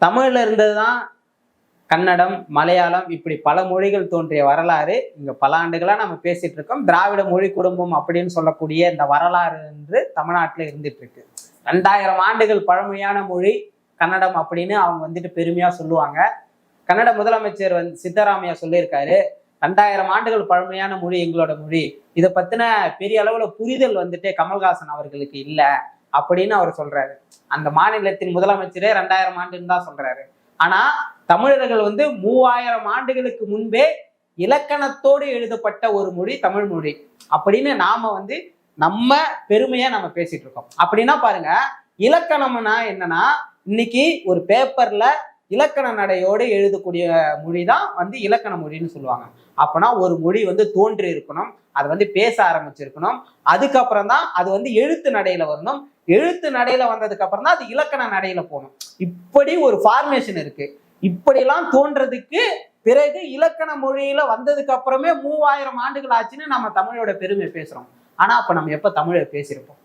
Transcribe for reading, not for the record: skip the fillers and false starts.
தமிழ்ல இருந்தது தான் கன்னடம், மலையாளம் இப்படி பல மொழிகள் தோன்றிய வரலாறு இங்க பல ஆண்டுகளா நம்ம பேசிட்டு இருக்கோம். திராவிட மொழி குடும்பம் அப்படின்னு சொல்லக்கூடிய இந்த வரலாறு என்று தமிழ்நாட்டில் இருந்துட்டு இருக்கு. 2000 ஆண்டுகள் பழமையான மொழி கன்னடம் அப்படின்னு அவங்க வந்துட்டு பெருமையா சொல்லுவாங்க. கன்னட முதலமைச்சர் சித்தராமையா சொல்லியிருக்காரு, 2000 ஆண்டுகள் பழமையான மொழி எங்களோட மொழி, இதை பத்தின பெரிய அளவுல புரிதல் வந்துட்டு கமல்ஹாசன் அவர்களுக்கு இல்லை அப்படின்னு அவர் சொல்றாரு. அந்த மாநிலத்தின் முதலமைச்சரே 2000 ஆண்டுன்னு தான் சொல்றாரு. ஆனா தமிழர்கள் 3000 ஆண்டுகளுக்கு முன்பே இலக்கணத்தோடு எழுதப்பட்ட ஒரு மொழி தமிழ் மொழி அப்படின்னு நாம நம்ம பெருமையா நம்ம பேசிட்டு இருக்கோம். அப்படின்னா பாருங்க, இலக்கணம்னா என்னன்னா, இன்னைக்கு ஒரு பேப்பர்ல இலக்கண நடையோடு எழுதக்கூடிய மொழி தான் இலக்கண மொழின்னு சொல்லுவாங்க. அப்பனா ஒரு மொழி தோன்றி இருக்கணும், அது பேச ஆரம்பிச்சிருக்கணும், அதுக்கப்புறம் தான் அது எழுத்து நடையில வரணும், எழுத்து நடையில வந்ததுக்கு அப்புறம் தான் அது இலக்கண நடையில போகணும். இப்படி ஒரு ஃபார்மேஷன் இருக்கு. இப்படிலாம் தோன்றதுக்கு பிறகு இலக்கண மொழியில வந்ததுக்கு அப்புறமே 3000 ஆண்டுகள் ஆச்சுன்னு நம்ம தமிழோட பெருமை பேசுறோம். ஆனா அப்ப நம்ம எப்ப தமிழை பேசியிருப்போம்?